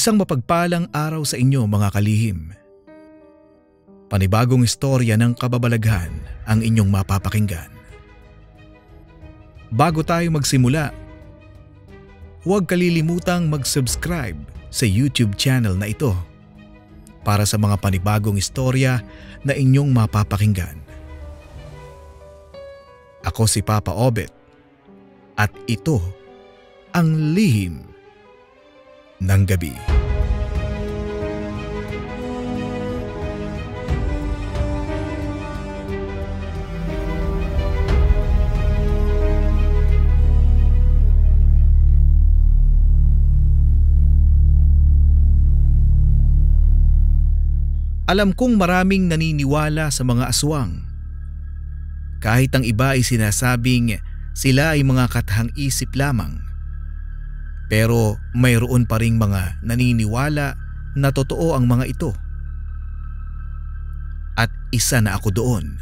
Isang mapagpalang araw sa inyo mga kalihim. Panibagong istorya ng kababalaghan ang inyong mapapakinggan. Bago tayo magsimula, huwag kalilimutang mag-subscribe sa YouTube channel na ito para sa mga panibagong istorya na inyong mapapakinggan. Ako si Papa Obet at ito ang Lihim ng Gabi. Alam kong maraming naniniwala sa mga aswang. Kahit ang iba ay sinasabing sila ay mga katahang isip lamang. Pero mayroon pa ring mga naniniwala na totoo ang mga ito. At isa na ako doon.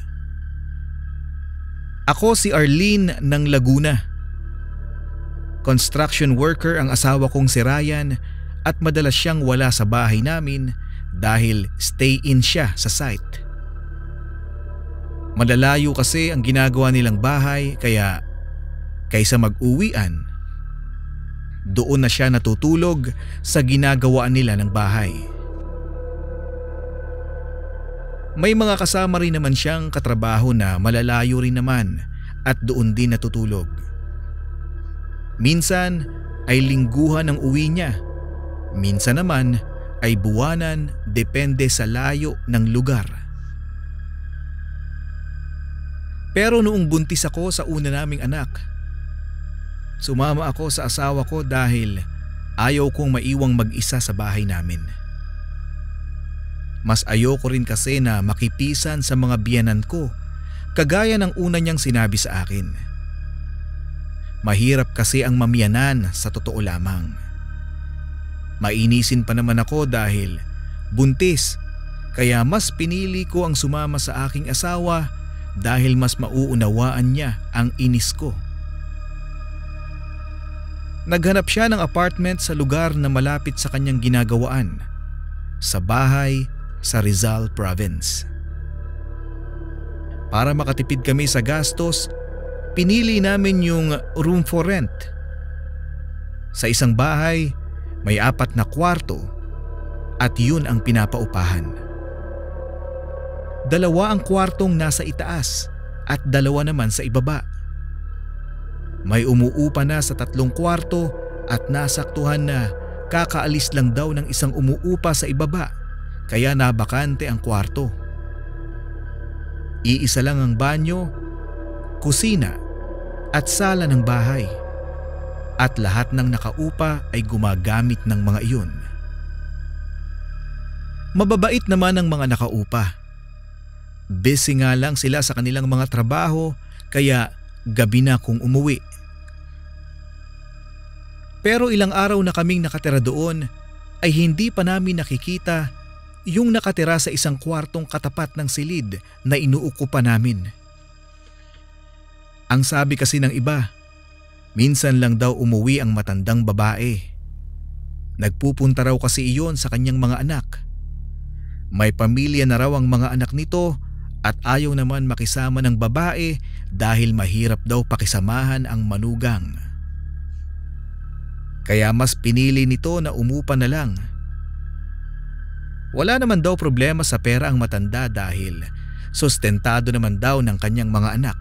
Ako si Arlene ng Laguna. Construction worker ang asawa kong si Ryan at madalas siyang wala sa bahay namin dahil stay-in siya sa site. Malalayo kasi ang ginagawa nilang bahay kaya kaysa mag-uwian, doon na siya natutulog sa ginagawaan nila ng bahay. May mga kasama rin naman siyang katrabaho na malalayo rin naman at doon din natutulog. Minsan ay lingguhan ang uwi niya. Minsan naman ay buwanan, depende sa layo ng lugar. Pero noong buntis ako sa una naming anak, sumama ako sa asawa ko dahil ayaw kong maiwang mag-isa sa bahay namin. Mas ayoko rin kasi na makipisan sa mga biyanan ko kagaya ng una niyang sinabi sa akin. Mahirap kasi ang mamiyanan sa totoo lamang. Mainisin pa naman ako dahil buntis kaya mas pinili ko ang sumama sa aking asawa dahil mas mauunawaan niya ang inis ko. Naghanap siya ng apartment sa lugar na malapit sa kanyang ginagawaan, sa bahay sa Rizal Province. Para makatipid kami sa gastos, pinili namin yung room for rent. Sa isang bahay, may 4 na kwarto at yun ang pinapaupahan. 2 ang kwartong nasa itaas at 2 naman sa ibaba. May umuupa na sa 3 kwarto at nasaktuhan na kakaalis lang daw ng isang umuupa sa ibaba kaya nabakante ang kwarto. Iisa lang ang banyo, kusina at sala ng bahay at lahat ng nakaupa ay gumagamit ng mga iyon. Mababait naman ang mga nakaupa. Busy nga lang sila sa kanilang mga trabaho kaya gabi na kung umuwi. Pero ilang araw na kaming nakatira doon ay hindi pa namin nakikita yung nakatira sa isang kwartong katapat ng silid na inuukupan namin. Ang sabi kasi ng iba, minsan lang daw umuwi ang matandang babae. Nagpupunta raw kasi iyon sa kanyang mga anak. May pamilya na raw ang mga anak nito at ayaw naman makisama ng babae dahil mahirap daw pakisamahan ang manugang. Kaya mas pinili nito na umupa na lang. Wala naman daw problema sa pera ang matanda dahil sustentado naman daw ng kanyang mga anak.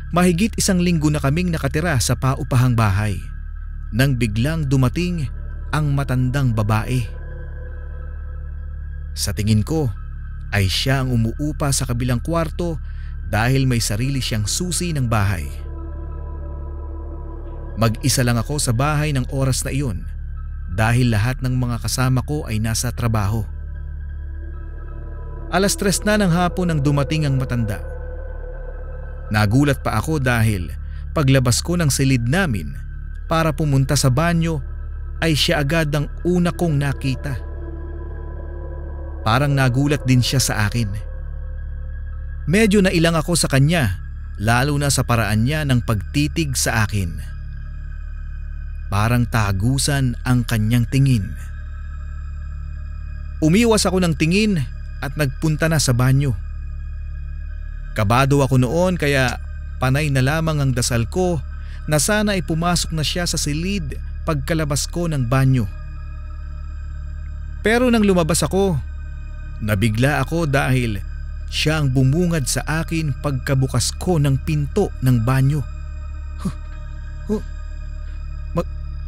Mahigit 1 linggo na kaming nakatira sa paupahang bahay nang biglang dumating ang matandang babae. Sa tingin ko ay siya ang umuupa sa kabilang kwarto dahil may sarili siyang susi ng bahay. Mag-isa lang ako sa bahay ng oras na iyon dahil lahat ng mga kasama ko ay nasa trabaho. 3:00 na ng hapon nang dumating ang matanda. Nagulat pa ako dahil paglabas ko ng silid namin para pumunta sa banyo ay siya agad ang una kong nakita. Parang nagulat din siya sa akin. Medyo nailang ako sa kanya lalo na sa paraan niya ng pagtitig sa akin. Parang tagusan ang kanyang tingin. Umiwas ako ng tingin at nagpunta na sa banyo. Kabado ako noon kaya panay na lamang ang dasal ko na sana ay pumasok na siya sa silid pagkalabas ko ng banyo. Pero nang lumabas ako, nabigla ako dahil siya ang bumungad sa akin pagkabukas ko ng pinto ng banyo.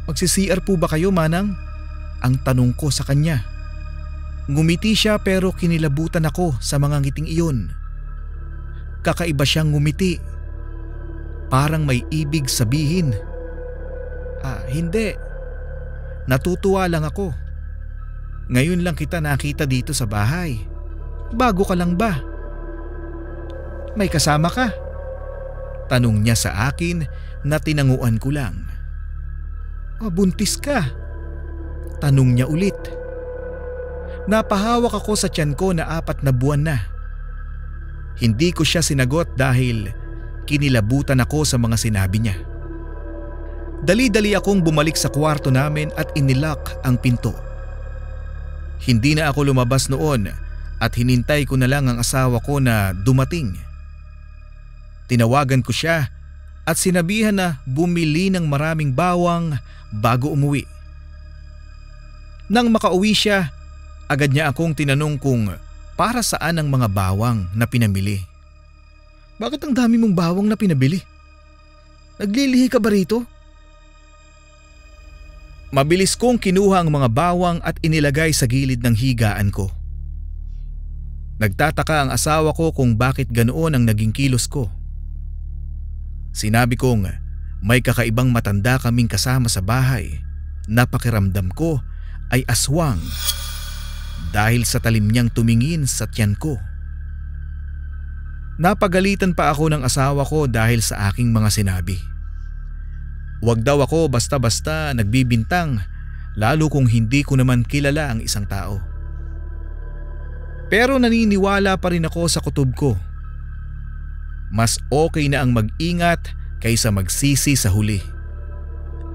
Magsi-CR po ba kayo, Manang? Ang tanong ko sa kanya. Ngumiti siya pero kinilabutan ako sa mga ngiting iyon. Kakaiba siyang ngumiti. Parang may ibig sabihin. Hindi. Natutuwa lang ako. Ngayon lang kita nakita dito sa bahay. Bago ka lang ba? May kasama ka? Tanong niya sa akin na tinanguan ko lang. Buntis ka? Tanong niya ulit. Napahawak ako sa tiyan ko na 4 na buwan na. Hindi ko siya sinagot dahil kinilabutan ako sa mga sinabi niya. Dali-dali akong bumalik sa kwarto namin at inilock ang pinto. Hindi na ako lumabas noon at hinintay ko na lang ang asawa ko na dumating. Tinawagan ko siya at sinabihan na bumili ng maraming bawang bago umuwi. Nang makauwi siya, agad niya akong tinanong kung para saan ang mga bawang na pinamili. Bakit ang dami mong bawang na pinabili? Naglilihi ka ba rito? Mabilis kong kinuha ang mga bawang at inilagay sa gilid ng higaan ko. Nagtataka ang asawa ko kung bakit ganoon ang naging kilos ko. Sinabi kong may kakaibang matanda kaming kasama sa bahay na pakiramdam ko ay aswang dahil sa talim niyang tumingin sa tiyan ko. Napagalitan pa ako ng asawa ko dahil sa aking mga sinabi. Huwag daw ako basta-basta nagbibintang lalo kung hindi ko naman kilala ang isang tao. Pero naniniwala pa rin ako sa kutob ko. Mas okay na ang mag-ingat kaysa magsisi sa huli.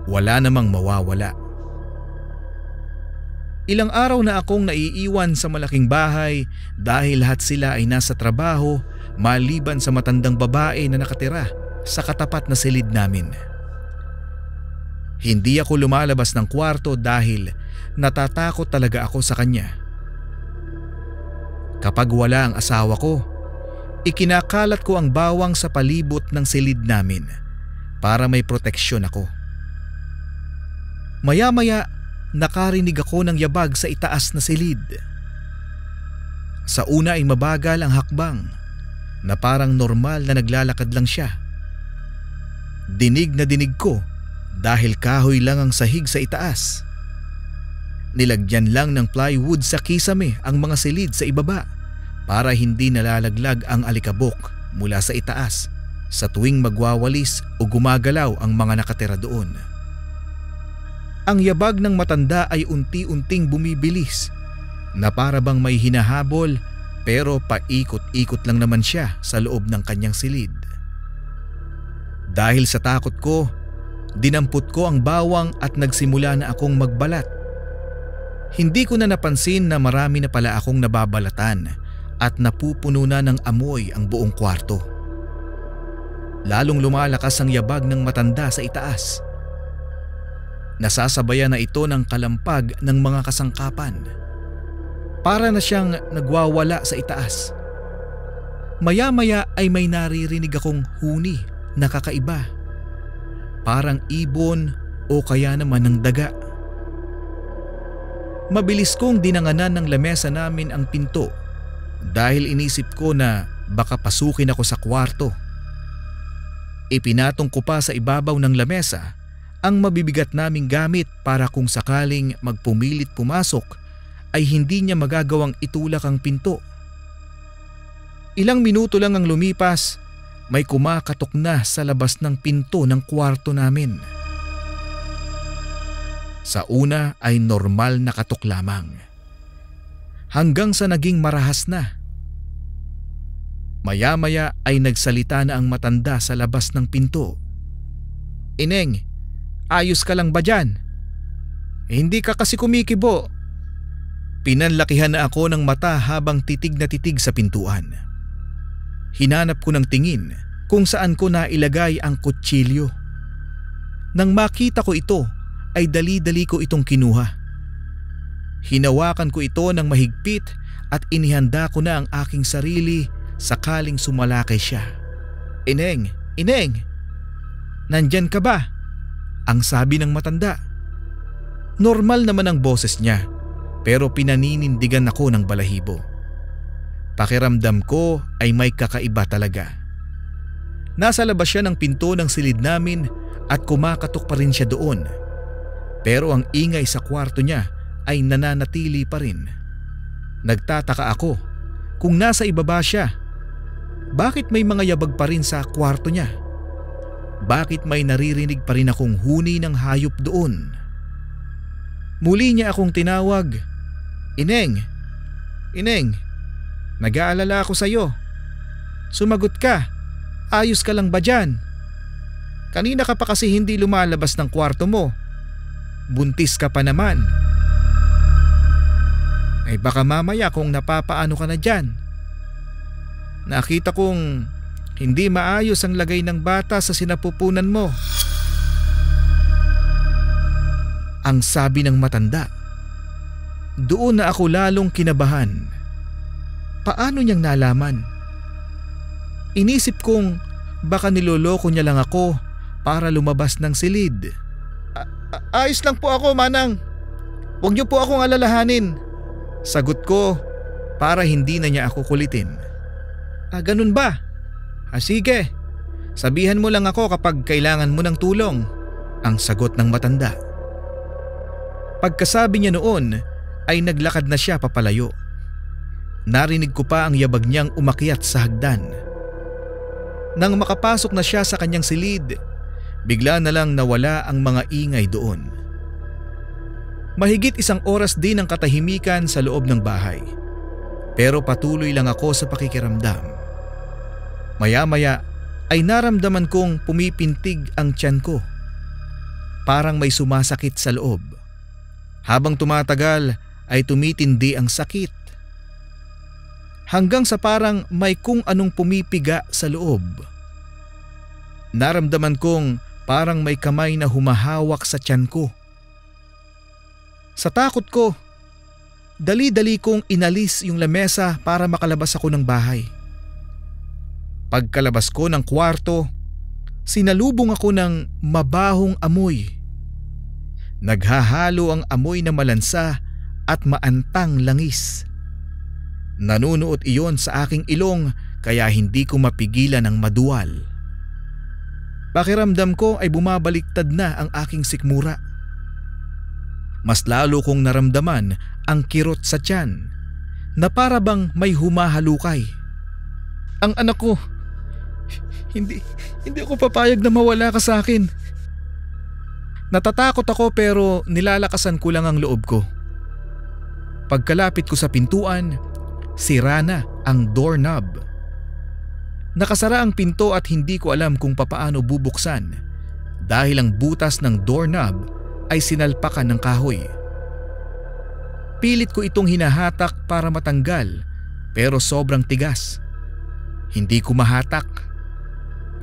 Wala namang mawawala. Ilang araw na akong naiiwan sa malaking bahay dahil lahat sila ay nasa trabaho maliban sa matandang babae na nakatira sa katapat na silid namin. Hindi ako lumalabas ng kwarto dahil natatakot talaga ako sa kanya. Kapag wala ang asawa ko, ikinakalat ko ang bawang sa palibot ng silid namin para may proteksyon ako. Maya-maya nakarinig ako ng yabag sa itaas na silid. Sa una ay mabagal ang hakbang na parang normal na naglalakad lang siya. Dinig na dinig ko dahil kahoy lang ang sahig sa itaas. Nilagyan lang ng plywood sa kisame ang mga silid sa ibaba para hindi nalalaglag ang alikabok mula sa itaas sa tuwing magwawalis o gumagalaw ang mga nakatira doon. Ang yabag ng matanda ay unti-unting bumibilis na para bang may hinahabol pero paikot-ikot lang naman siya sa loob ng kanyang silid. Dahil sa takot ko, dinampot ko ang bawang at nagsimula na akong magbalat. Hindi ko na napansin na marami na pala akong nababalatan at napupuno na ng amoy ang buong kwarto. Lalong lumalakas ang yabag ng matanda sa itaas. Nasasabayan na ito ng kalampag ng mga kasangkapan. Para na siyang nagwawala sa itaas. Maya-maya ay may naririnig akong huni na kakaiba. Parang ibon o kaya naman ng daga. Mabilis kong dinanganan ng lamesa namin ang pinto dahil inisip ko na baka pasukin ako sa kwarto. Ipinatong ko pa sa ibabaw ng lamesa ang mabibigat naming gamit para kung sakaling magpumilit pumasok ay hindi niya magagawang itulak ang pinto. Ilang minuto lang ang lumipas, may kumakatok na sa labas ng pinto ng kwarto namin. Sa una ay normal na katok lamang. Hanggang sa naging marahas na. Maya-maya ay nagsalita na ang matanda sa labas ng pinto. "Ineng, Ayos ka lang ba dyan? Hindi ka kasi kumikibo. Pinanlakihan na ako ng mata habang titig na titig sa pintuan. Hinanap ko ng tingin kung saan ko nailagay ang kutsilyo. Nang makita ko ito ay dali-dali ko itong kinuha. Hinawakan ko ito ng mahigpit at inihanda ko na ang aking sarili sakaling sumalakay siya. Ineng, Ineng! Nandyan ka ba? Ang sabi ng matanda. Normal naman ang boses niya pero pinaninindigan ako ng balahibo. Pakiramdam ko ay may kakaiba talaga. Nasa labas siya ng pinto ng silid namin at kumakatok pa rin siya doon. Pero ang ingay sa kwarto niya ay nananatili pa rin. Nagtataka ako kung nasa ibaba siya. Bakit may mga yabag pa rin sa kwarto niya? Bakit may naririnig pa rin akong huni ng hayop doon? Muli niya akong tinawag. Ineng! Ineng! Nag-aalala ako sa'yo. Sumagot ka. Ayos ka lang ba dyan? Kanina ka pa kasi hindi lumalabas ng kwarto mo. Buntis ka pa naman. Ay baka mamaya kung napapaano ka na dyan. Nakita kong hindi maayos ang lagay ng bata sa sinapupunan mo. Ang sabi ng matanda. Doon na ako lalong kinabahan. Paano niyang nalaman? Inisip kong baka niloloko niya lang ako para lumabas ng silid. Ayos lang po ako, Manang. Huwag niyo po akong alalahanin. Sagot ko para hindi na niya ako kulitin. Ganun ba? Sige. Sabihan mo lang ako kapag kailangan mo ng tulong. Ang sagot ng matanda. Pagkasabi niya noon ay naglakad na siya papalayo. Narinig ko pa ang yabag niyang umakyat sa hagdan. Nang makapasok na siya sa kanyang silid, bigla na lang nawala ang mga ingay doon. Mahigit 1 oras din ang katahimikan sa loob ng bahay. Pero patuloy lang ako sa pakikiramdam. Maya-maya ay naramdaman kong pumipintig ang tiyan ko. Parang may sumasakit sa loob. Habang tumatagal ay tumitindi ang sakit. Hanggang sa parang may kung anong pumipiga sa loob. Naramdaman kong parang may kamay na humahawak sa tiyan ko. Sa takot ko, dali-dali kong inalis yung lamesa para makalabas ako ng bahay. Pagkalabas ko ng kwarto, sinalubong ako ng mabahong amoy. Naghahalo ang amoy na malansa at maantang langis. Nanunuot iyon sa aking ilong kaya hindi ko mapigilan ang maduwal. Pakiramdam ko ay bumabaliktad na ang aking sikmura. Mas lalo kong naramdaman ang kirot sa tiyan na para bang may humahalukay. Ang anak ko, hindi ako papayag na mawala ka sa akin. Natatakot ako pero nilalakasan ko lang ang loob ko. Pagkalapit ko sa pintuan, sira na ang doorknob. Nakasara ang pinto at hindi ko alam kung papaano bubuksan dahil ang butas ng doorknob ay sinalpakan ng kahoy. Pilit ko itong hinahatak para matanggal pero sobrang tigas. Hindi ko mahatak.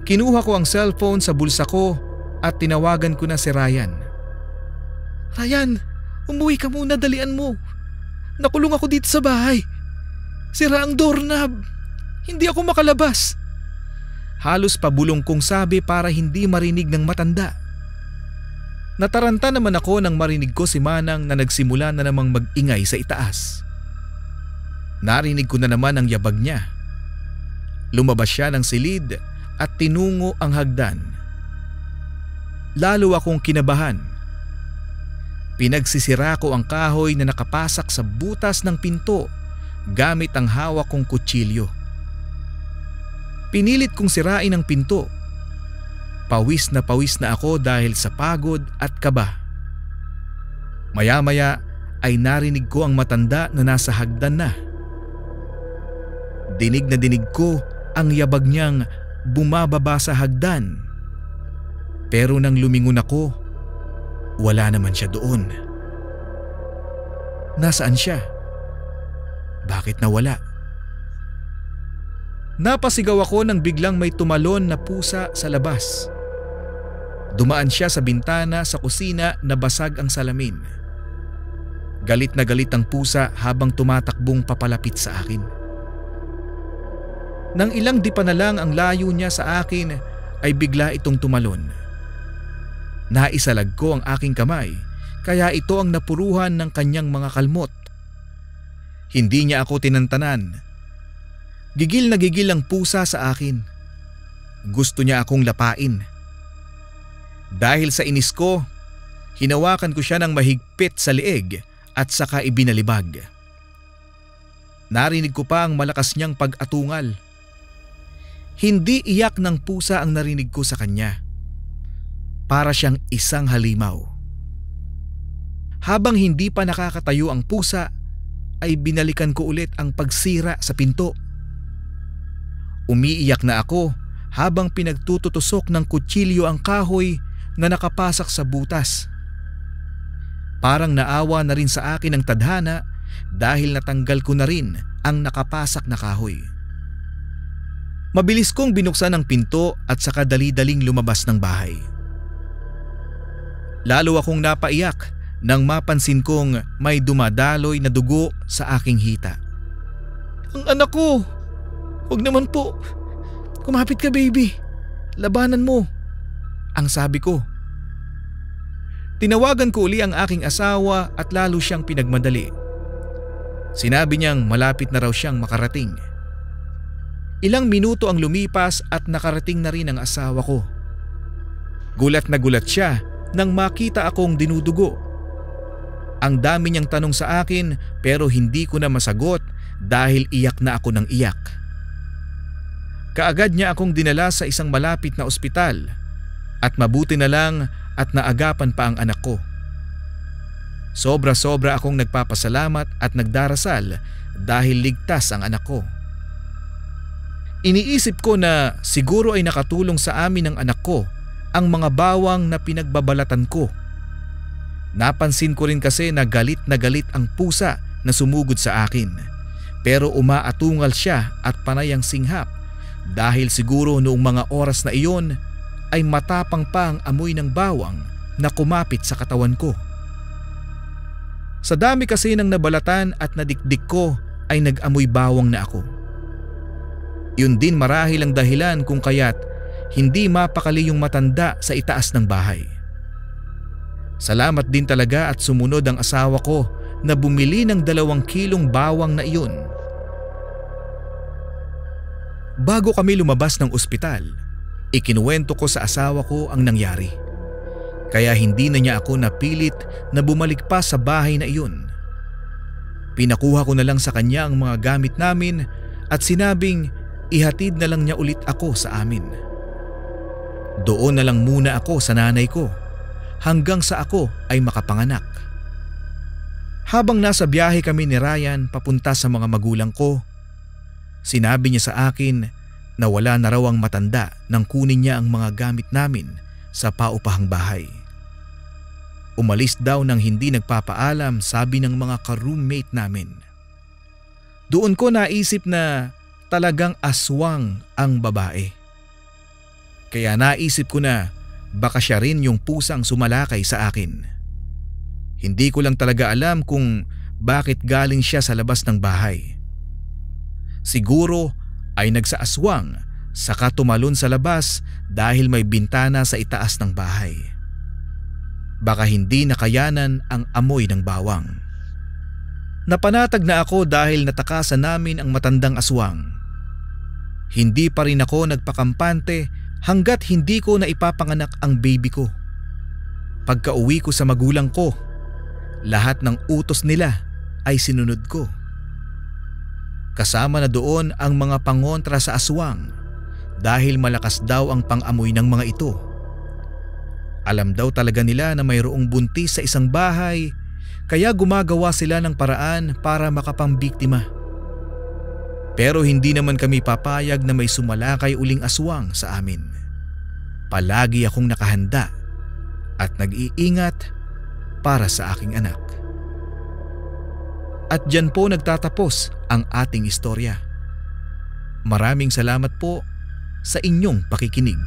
Kinuha ko ang cellphone sa bulsa ko at tinawagan ko na si Ryan. Ryan, umuwi ka muna, dalian mo. Nakulong ako dito sa bahay. Sira ang doorknob. Hindi ako makalabas. Halos pabulong kong sabi para hindi marinig ng matanda. Nataranta naman ako nang marinig ko si Manang na nagsimula na namang mag-ingay sa itaas. Narinig ko na naman ang yabag niya. Lumabas siya ng silid at tinungo ang hagdan. Lalo akong kinabahan. Pinagsisira ko ang kahoy na nakapasak sa butas ng pinto gamit ang hawak kong kutsilyo. Pinilit kong sirain ang pinto. Pawis na ako dahil sa pagod at kaba. Maya-maya ay narinig ko ang matanda na nasa hagdan na. Dinig na dinig ko ang yabag niyang bumababa sa hagdan. Pero nang lumingon ako, Wala naman siya doon. Nasaan siya? Bakit nawala? Napasigaw ako nang biglang may tumalon na pusa sa labas. Dumaan siya sa bintana sa kusina na basag ang salamin. Galit na galit ang pusa habang tumatakbong papalapit sa akin. Nang ilang dipa na lang ang layo niya sa akin ay bigla itong tumalon. Naisalag ko ang aking kamay kaya ito ang napuruhan ng kanyang mga kalmot. Hindi niya ako tinantanan. Gigil na gigil ang pusa sa akin. Gusto niya akong lapain. Dahil sa inis ko, hinawakan ko siya ng mahigpit sa leeg at saka ibinalibag. Narinig ko pa ang malakas niyang pag-atungal. Hindi iyak ng pusa ang narinig ko sa kanya. Para siyang isang halimaw. Habang hindi pa nakakatayo ang pusa, ay binalikan ko ulit ang pagsira sa pinto. Umiiyak na ako habang pinagtututusok ng kutsilyo ang kahoy na nakapasak sa butas. Parang naawa na rin sa akin ang tadhana dahil natanggal ko na rin ang nakapasak na kahoy. Mabilis kong binuksan ang pinto at saka dali-daling lumabas ng bahay. Lalo akong napaiyak nang mapansin kong may dumadaloy na dugo sa aking hita. Ang anak ko! Huwag naman po. Kumapit ka, baby. Labanan mo. Ang sabi ko. Tinawagan ko uli ang aking asawa at lalo siyang pinagmadali. Sinabi niyang malapit na raw siyang makarating. Ilang minuto ang lumipas at nakarating na rin ang asawa ko. Gulat na gulat siya nang makita akong dinudugo. Ang dami niyang tanong sa akin pero hindi ko na masagot dahil iyak na ako ng iyak. Kaagad niya akong dinala sa isang malapit na ospital at mabuti na lang at naagapan pa ang anak ko. Sobra-sobra akong nagpapasalamat at nagdarasal dahil ligtas ang anak ko. Iniisip ko na siguro ay nakatulong sa amin ng anak ko ang mga bawang na pinagbabalatan ko. Napansin ko rin kasi na galit ang pusa na sumugod sa akin, pero umaatungal siya at panay ang singhap. Dahil siguro noong mga oras na iyon ay matapang pa ang amoy ng bawang na kumapit sa katawan ko. Sa dami kasi ng nabalatan at nadikdik ko ay nag-amoy bawang na ako. Yun din marahil ang dahilan kung kaya't hindi mapakali yung matanda sa itaas ng bahay. Salamat din talaga at sumunod ang asawa ko na bumili ng 2 kilong bawang na iyon. Bago kami lumabas ng ospital, ikinuwento ko sa asawa ko ang nangyari. Kaya hindi na niya ako napilit na bumalik pa sa bahay na iyon. Pinakuha ko na lang sa kanya ang mga gamit namin at sinabing ihatid na lang niya ulit ako sa amin. Doon na lang muna ako sa nanay ko hanggang sa ako ay makapanganak. Habang nasa biyahe kami ni Ryan papunta sa mga magulang ko, sinabi niya sa akin na wala na raw ang matanda nang kunin niya ang mga gamit namin sa paupahang bahay. Umalis daw nang hindi nagpapaalam, sabi ng mga ka-roommate namin. Doon ko naisip na talagang aswang ang babae. Kaya naisip ko na baka siya rin yung pusang sumalakay sa akin. Hindi ko lang talaga alam kung bakit galing siya sa labas ng bahay. Siguro ay nagsaaswang saka tumalon sa labas dahil may bintana sa itaas ng bahay. Baka hindi nakayanan ang amoy ng bawang. Napanatag na ako dahil natakasan namin ang matandang aswang. Hindi pa rin ako nagpakampante hanggat hindi ko na ipapanganak ang baby ko. Pagka-uwi ko sa magulang ko, lahat ng utos nila ay sinunod ko. Kasama na doon ang mga pangontra sa aswang dahil malakas daw ang pang-amoy ng mga ito. Alam daw talaga nila na mayroong buntis sa isang bahay kaya gumagawa sila ng paraan para makapambiktima. Pero hindi naman kami papayag na may sumalakay uling aswang sa amin. Palagi akong nakahanda at nag-iingat para sa aking anak. At diyan po nagtatapos ang ating istorya. Maraming salamat po sa inyong pakikinig.